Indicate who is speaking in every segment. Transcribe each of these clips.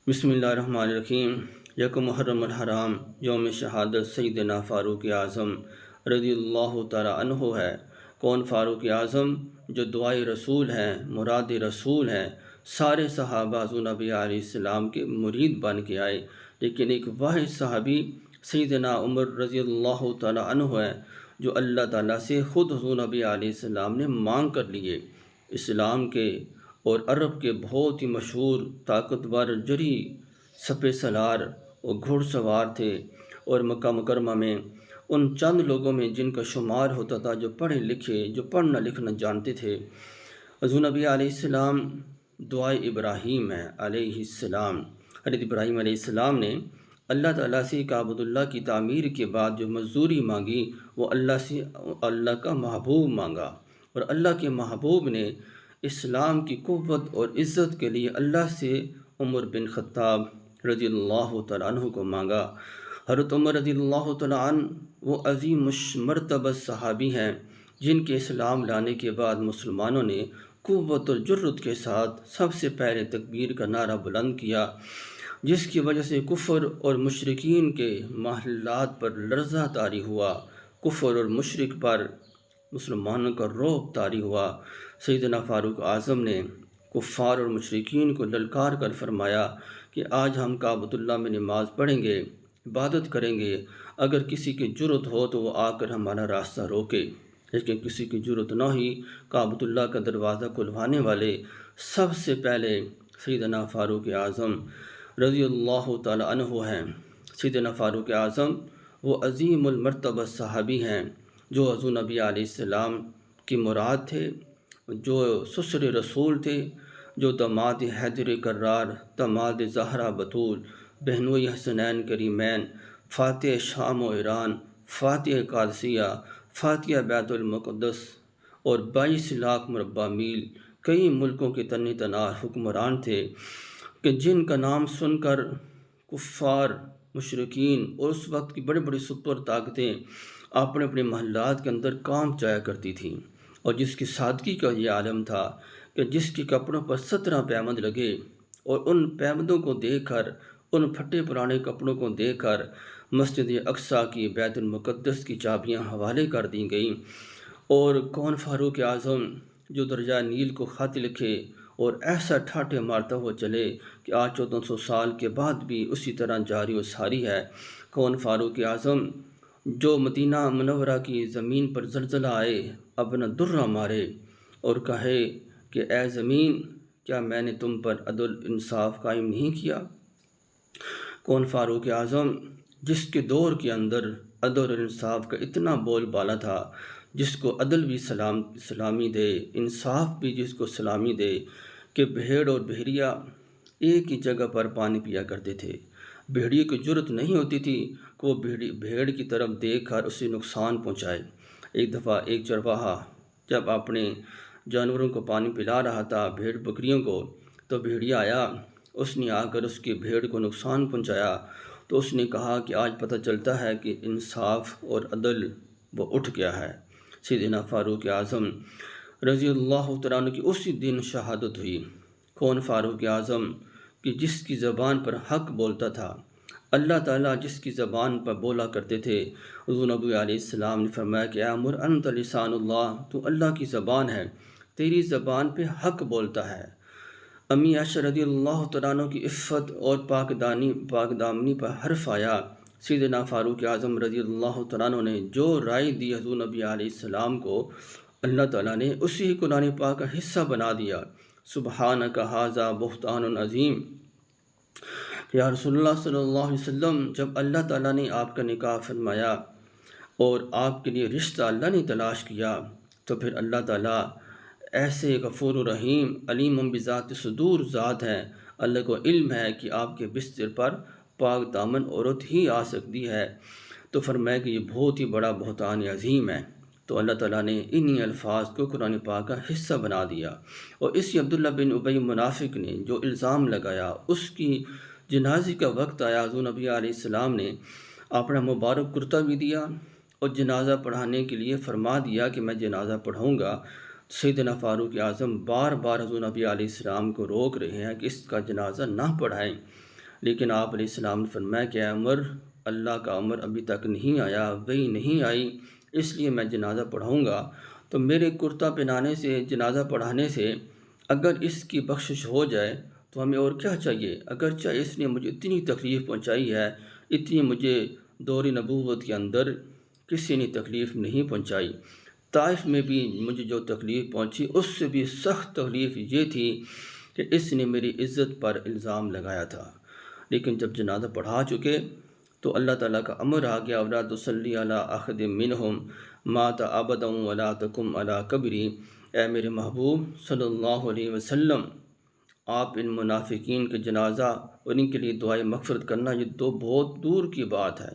Speaker 1: بسم اللہ الرحمن الرحیم۔ یکم محرم الحرام یوم شہادت سیدنا فاروق اعظم رضی اللہ تعالی عنہ ہے۔ کون فاروق اعظم؟ جو دعائے رسول ہیں، مراد رسول ہیں۔ سارے صحابہ حضور نبی علیہ السلام کے مرید بن کے آئے، لیکن ایک واحد صحابی سیدنا عمر رضی اللہ تعالی عنہ ہے، جو اللہ تعالیٰ سے خود حضور نبی علیہ السلام نے مانگ کر لیے۔ اسلام کے اور عرب کے بہت ہی مشہور طاقتور جری سپہ سالار اور گھڑ سوار تھے، اور مکہ مکرمہ میں ان چند لوگوں میں جن کا شمار ہوتا تھا جو پڑھے لکھے، جو پڑھنا لکھنا جانتے تھے۔ حضور نبی علیہ السلام دعائے ابراہیم ہے علیہ السلام۔ حضرت ابراہیم علیہ السلام نے اللہ تعالیٰ سے کعبۃ اللہ کی تعمیر کے بعد جو مزدوری مانگی، وہ اللہ کا محبوب مانگا، اور اللہ کے محبوب نے اسلام کی قوت اور عزت کے لیے اللہ سے عمر بن خطاب رضی اللہ تعالیٰ عنہ کو مانگا۔ حضرت عمر رضی اللہ تعالیٰ عنہ وہ عظیم مرتبہ صحابی ہیں جن کے اسلام لانے کے بعد مسلمانوں نے قوت اور جرت کے ساتھ سب سے پہلے تکبیر کا نعرہ بلند کیا، جس کی وجہ سے کفر اور مشرکین کے محلات پر لرزہ طاری ہوا، کفر اور مشرک پر مسلمانوں کا رعب طاری ہوا۔ سیدنا فاروق اعظم نے کفار اور مشرکین کو للکار کر فرمایا کہ آج ہم کعبۃ اللہ میں نماز پڑھیں گے، عبادت کریں گے، اگر کسی کی جرت ہو تو وہ آ کر ہمارا راستہ روکے۔ لیکن کسی کی جرت نہ ہی۔ کعبۃ اللہ کا دروازہ کھلوانے والے سب سے پہلے سیدنا فاروق اعظم رضی اللہ تعالی عنہ ہیں۔ سیدنا فاروق اعظم وہ عظیم المرتبہ صحابی ہیں جو حضور نبی علیہ السلام کی مراد تھے، جو سسر رسول تھے، جو داماد حیدر کرار، داماد زہرا بطول، بہنوئی حسنین کریمین، فاتح شام و ایران، فاتح قادسیہ، فاتح بیت المقدس اور 22 لاکھ مربع میل کئی ملکوں کے تن تنار حکمران تھے، کہ جن کا نام سن کر کفار، مشرکین اور اس وقت کی بڑی بڑی سپر طاقتیں اپنے اپنے محلات کے اندر کانپ جایا کرتی تھیں، اور جس کی سادگی کا یہ عالم تھا کہ جس کے کپڑوں پر 17 پیمند لگے، اور ان پیمندوں کو دیکھ کر، ان پھٹے پرانے کپڑوں کو دیکھ کر مسجد اقصیٰ کی، بیت المقدس کی چابیاں حوالے کر دی گئیں۔ اور کون فاروق اعظم جو درجہ نیل کو خط لکھے اور ایسا ٹھاٹھے مارتا ہوا چلے کہ آج 1400 سال کے بعد بھی اسی طرح جاری و ساری ہے۔ کون فاروق اعظم جو مدینہ منورہ کی زمین پر زلزلہ آئے اپنا درہ مارے اور کہے کہ اے زمین، کیا میں نے تم پر عدل انصاف قائم نہیں کیا؟ کون فاروق اعظم جس کے دور کے اندر عدل اور انصاف کا اتنا بول بالا تھا، جس کو عدل بھی سلامی دے، انصاف بھی جس کو سلامی دے، کہ بھیڑ اور بحیرہ ایک ہی جگہ پر پانی پیا کرتے تھے۔ بھیڑیے کو جرت نہیں ہوتی تھی کہ وہ بھیڑ کی طرف دیکھ کر اسے نقصان پہنچائے۔ ایک دفعہ ایک چرواہا جب اپنے جانوروں کو پانی پلا رہا تھا، بھیڑ بکریوں کو، تو بھیڑیا آیا، اس نے آ کر اس کی بھیڑ کو نقصان پہنچایا۔ تو اس نے کہا کہ آج پتہ چلتا ہے کہ انصاف اور عدل وہ اٹھ گیا ہے۔ سیدنا فاروق اعظم رضی اللہ تعالیٰ عنہ کی اسی دن شہادت ہوئی۔ کون فاروق اعظم کہ جس کی زبان پر حق بولتا تھا، اللہ تعالیٰ جس کی زبان پر بولا کرتے تھے۔ حضور نبی علیہ السلام نے فرمایا کہ اے عمر انت لسان اللہ، تو اللہ کی زبان ہے، تیری زبان پہ حق بولتا ہے۔ امی عائشہ رضی اللہ تعالیٰ عنہ کی عفت اور پاک دامنی پر حرف آیا۔ سیدنا فاروق اعظم رضی اللہ تعالیٰ عنہ نے جو رائے دی حضور نبی علیہ السلام کو، اللہ تعالیٰ نے اسی قرآن پاک کا حصہ بنا دیا۔ سبحانک ھذا بہتان عظیم۔ یا رسول اللہ صلی اللہ علیہ وسلم، جب اللہ تعالیٰ نے آپ کا نکاح فرمایا اور آپ کے لیے رشتہ اللہ نے تلاش کیا، تو پھر اللہ تعالیٰ ایسے غفور و رحیم، علیم بذات صدور ذات ہے، اللہ کو علم ہے کہ آپ کے بستر پر پاک دامن عورت ہی آ سکتی ہے، تو فرمایا کہ یہ بہت ہی بڑا بہتان عظیم ہے۔ تو اللہ تعالیٰ نے انہی الفاظ کو قرآن پاک کا حصہ بنا دیا۔ اور اسی عبداللہ بن ابی منافق نے جو الزام لگایا، اس کی جنازے کا وقت آیا، حضور نبی علیہ السلام نے اپنا مبارک کرتا بھی دیا اور جنازہ پڑھانے کے لیے فرما دیا کہ میں جنازہ پڑھاؤں گا۔ سیدنا فاروق اعظم بار بار حضور نبی علیہ السلام کو روک رہے ہیں کہ اس کا جنازہ نہ پڑھائیں، لیکن آپ علیہ السلام نے فرمایا کہ اے عمر، اللہ کا امر ابھی تک نہیں آیا، وہی نہیں آئی، اس لیے میں جنازہ پڑھاؤں گا۔ تو میرے کرتا پہنانے سے، جنازہ پڑھانے سے اگر اس کی بخشش ہو جائے تو ہمیں اور کیا چاہیے؟ اگرچہ اس نے مجھے اتنی تکلیف پہنچائی ہے، اتنی مجھے دور نبوت کے اندر کسی نے تکلیف نہیں پہنچائی۔ طائف میں بھی مجھے جو تکلیف پہنچی اس سے بھی سخت تکلیف یہ تھی کہ اس نے میری عزت پر الزام لگایا تھا۔ لیکن جب جنازہ پڑھا چکے تو اللہ تعالیٰ کا امر آ گیا، وَلَا تُصَلِّ عَلَىٰ أَحَدٍ مِّنْهُمْ مَاتَ أَبَدًا وَلَا تَقُمْ عَلَىٰ قَبْرِهِ۔ اے میرے محبوب صلی اللہ علیہ وسلم، آپ ان منافقین کے جنازہ اور ان کے لیے دعائے مغفرت کرنا یہ تو بہت دور کی بات ہے۔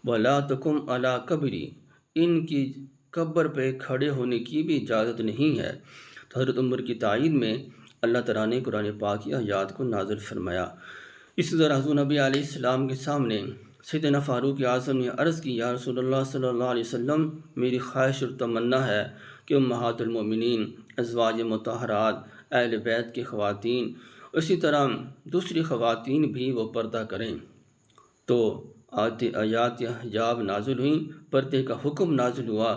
Speaker 1: وَلَا تَقُمْ عَلَىٰ قَبْرِهِ، ان کی قبر پہ کھڑے ہونے کی بھی اجازت نہیں ہے۔ تو حضرت عمر کی تائید میں اللہ تعالیٰ نے قرآن پاک کی آیات کو نازل فرمایا۔ اسی طرح حضور نبی علیہ السلام کے سامنے سیدنا فاروق اعظم نے عرض کی، یا رسول اللہ صلی اللہ علیہ وسلم، میری خواہش اور تمنا ہے کہ امہات المومنین، ازواج مطہرات، اہل بیت کی خواتین، اسی طرح دوسری خواتین بھی وہ پردہ کریں۔ تو آیات حجاب نازل ہوئیں، پردے کا حکم نازل ہوا۔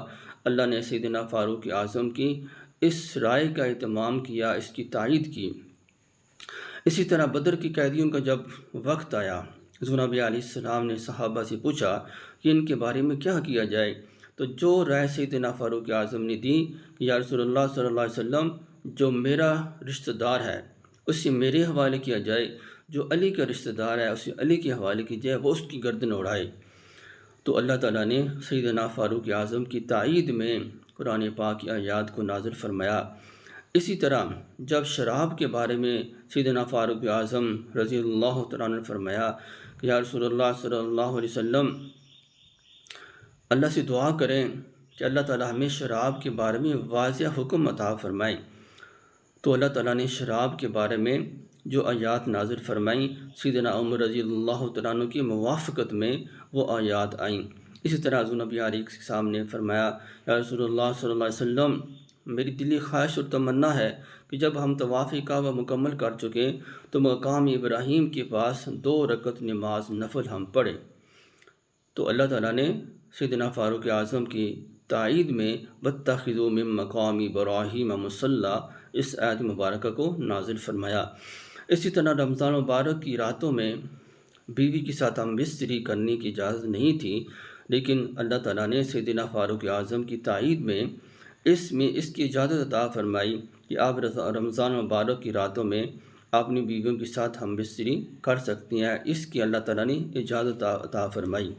Speaker 1: اللہ نے سیدنا فاروق اعظم کی اس رائے کا اہتمام کیا، اس کی تائید کی۔ اسی طرح بدر کی قیدیوں کا جب وقت آیا، حضور نبی علیہ السلام نے صحابہ سے پوچھا کہ ان کے بارے میں کیا کیا جائے، تو جو رائے سیدنا فاروق اعظم نے دی کہ یا رسول اللہ صلی اللہ علیہ وسلم، جو میرا رشتہ دار ہے اسے میرے حوالے کیا جائے، جو علی کا رشتہ دار ہے اسے علی کے حوالے کی جائے، وہ اس کی گردن اڑائے۔ تو اللہ تعالیٰ نے سیدنا فاروق اعظم کی تائید میں قرآن پاک کی آیات کو نازل فرمایا۔ اسی طرح جب شراب کے بارے میں سیدنا فاروق اعظم رضی اللہ تعالیٰ عنہ نے فرمایا کہ یا رسول اللہ صلی اللہ علیہ وسلم، اللہ سے دعا کریں کہ اللہ تعالیٰ ہمیں شراب کے بارے میں واضح حکم عطا فرمائے۔ تو اللہ تعالیٰ نے شراب کے بارے میں جو آیات نازل فرمائیں، سیدنا عمر رضی اللہ تعالیٰ عنہ کی موافقت میں وہ آیات آئیں۔ اسی طرح حضور نبی علیہ کے سامنے فرمایا، یا رسول اللہ صلی اللہ علیہ وسلم، میری دلی خواہش اور تمنا ہے کہ جب ہم طواف کعبہ مکمل کر چکے تو مقام ابراہیم کے پاس 2 رکعت نماز نفل ہم پڑھیں۔ تو اللہ تعالیٰ نے سیدنا فاروق اعظم کی تائید میں وَاتَّخِذُوا مِن مَّقَامِ إِبْرَاهِيمَ مُصَلًّى اس آیت مبارکہ کو نازل فرمایا۔ اسی طرح رمضان مبارک کی راتوں میں بیوی کے ساتھ ہم بستری کرنے کی اجازت نہیں تھی، لیکن اللہ تعالیٰ نے سیدنا فاروق اعظم کی تائید میں اس کی اجازت عطا فرمائی کہ آپ رمضان مبارک کی راتوں میں اپنی بیویوں کے ساتھ ہم بستری کر سکتی ہیں، اس کی اللہ تعالیٰ نے اجازت عطا فرمائی۔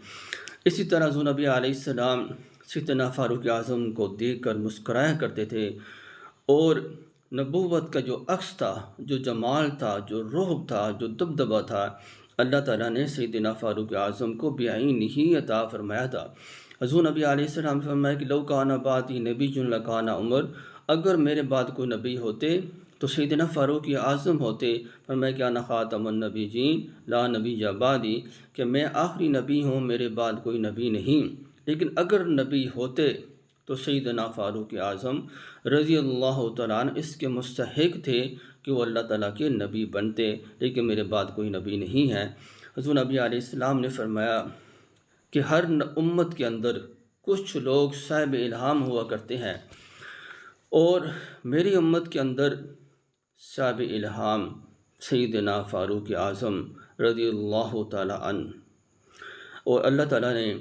Speaker 1: اسی طرح حضور نبی علیہ السلام سیدنا فاروق اعظم کو دیکھ کر مسکرایا کرتے تھے، اور نبوت کا جو عکس تھا، جو جمال تھا، جو رعب تھا، جو دبدبہ تھا، اللہ تعالیٰ نے سیدنا فاروق اعظم کو بعین ہی عطا فرمایا تھا۔ حضور نبی علیہ السلام نے فرمایا کہ لو کان بعدی نبی لکان عمر، اگر میرے بعد کوئی نبی ہوتے تو سیدنا فاروق اعظم ہوتے۔ فرمایا کہ انا خاتم النبیین لا نبی بعدی، کہ میں آخری نبی ہوں، میرے بعد کوئی نبی نہیں، لیکن اگر نبی ہوتے تو سیدنا فاروق اعظم رضی اللہ تعالیٰ عنہ اس کے مستحق تھے کہ وہ اللہ تعالیٰ کے نبی بنتے، لیکن میرے بعد کوئی نبی نہیں ہے۔ حضور نبی علیہ السلام نے فرمایا کہ ہر امت کے اندر کچھ لوگ صاحب الہام ہوا کرتے ہیں، اور میری امت کے اندر صاحب الہام سیدنا فاروق اعظم رضی اللہ تعالیٰ عنہ، اور اللہ تعالیٰ نے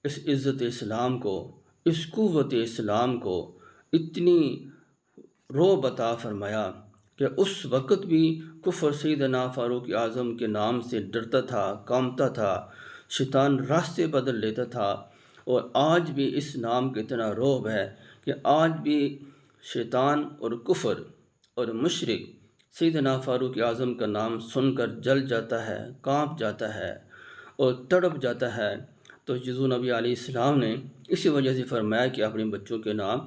Speaker 1: اس عزت اسلام کو، اس قوت اسلام کو اتنی رعب عطا فرمایا کہ اس وقت بھی کفر سیدنا فاروق اعظم کے نام سے ڈرتا تھا، کانپتا تھا، شیطان راستے بدل لیتا تھا، اور آج بھی اس نام کا اتنا رعب ہے کہ آج بھی شیطان اور کفر اور مشرک سیدنا فاروق اعظم کا نام سن کر جل جاتا ہے، کانپ جاتا ہے اور تڑپ جاتا ہے۔ تو حضور نبی علیہ السلام نے اسی وجہ سے فرمایا کہ اپنے بچوں کے نام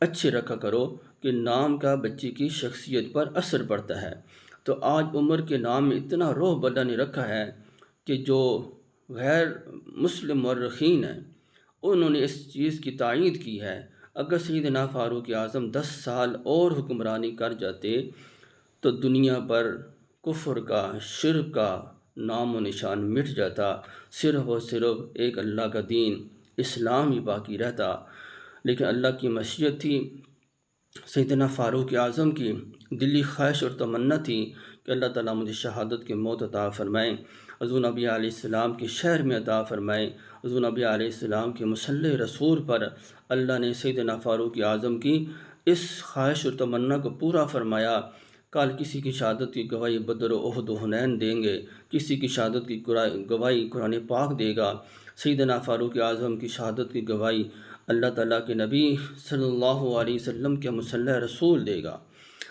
Speaker 1: اچھے رکھا کرو، کہ نام کا بچے کی شخصیت پر اثر پڑتا ہے۔ تو آج عمر کے نام میں اتنا رعب اللہ نے رکھا ہے کہ جو غیر مسلم مورخین ہیں انہوں نے اس چیز کی تائید کی ہے، اگر سیدنا فاروق اعظم 10 سال اور حکمرانی کر جاتے تو دنیا پر کفر کا، شرک کا، نام و نشان مٹ جاتا، صرف و صرف ایک اللہ کا دین اسلام ہی باقی رہتا۔ لیکن اللہ کی مشیت تھی، سیدنا فاروق اعظم کی دلی خواہش اور تمنا تھی کہ اللہ تعالیٰ مجھے شہادت کی موت عطا فرمائیں، حضور نبی علیہ السلام کے شہر میں عطا فرمائیں۔ حضور نبی علیہ السلام کے مسلح رسول پر اللہ نے سیدنا فاروق اعظم کی اس خواہش اور تمنا کو پورا فرمایا۔ کل کسی کی شہادت کی گواہی بدر و احد و حنین دیں گے، کسی کی شہادت کی گواہی قرآن پاک دے گا۔ سیدنا فاروق اعظم کی شہادت کی گواہی اللہ تعالیٰ کے نبی صلی اللہ علیہ وسلم کے مسلح رسول دے گا۔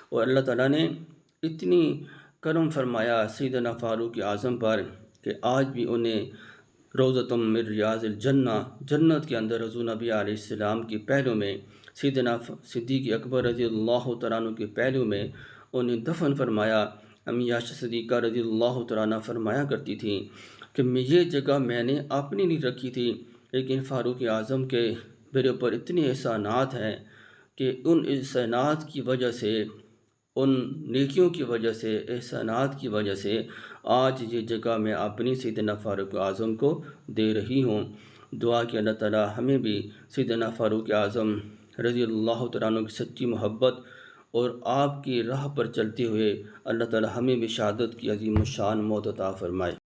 Speaker 1: اور اللہ تعالیٰ نے اتنی کرم فرمایا سیدنا فاروق اعظم پر کہ آج بھی انہیں روضۃ من ریاض الجنہ، جنت کے اندر حضور نبی علیہ السلام کے پہلو میں، سیدنا صدیق اکبر رضی اللہ تعالیٰ عنہ کے پہلو میں انہیں دفن فرمایا۔ امی عائشہ صدیقہ رضی اللہ تعالیٰ عنہ فرمایا کرتی تھیں کہ یہ جگہ میں نے اپنی نہیں رکھی تھی، لیکن فاروق اعظم کے میرے اوپر اتنے احسانات ہیں کہ ان احسانات کی وجہ سے، ان نیکیوں کی وجہ سے، احسانات کی وجہ سے آج یہ جگہ میں اپنی سیدنا فاروق اعظم کو دے رہی ہوں۔ دعا کہ اللہ تعالیٰ ہمیں بھی سیدنا فاروق اعظم رضی اللہ تعالیٰ عنہ کی سچی محبت اور آپ کی راہ پر چلتے ہوئے اللہ تعالیٰ ہمیں بھی شہادت کی عظیم الشان موت عطا فرمائے۔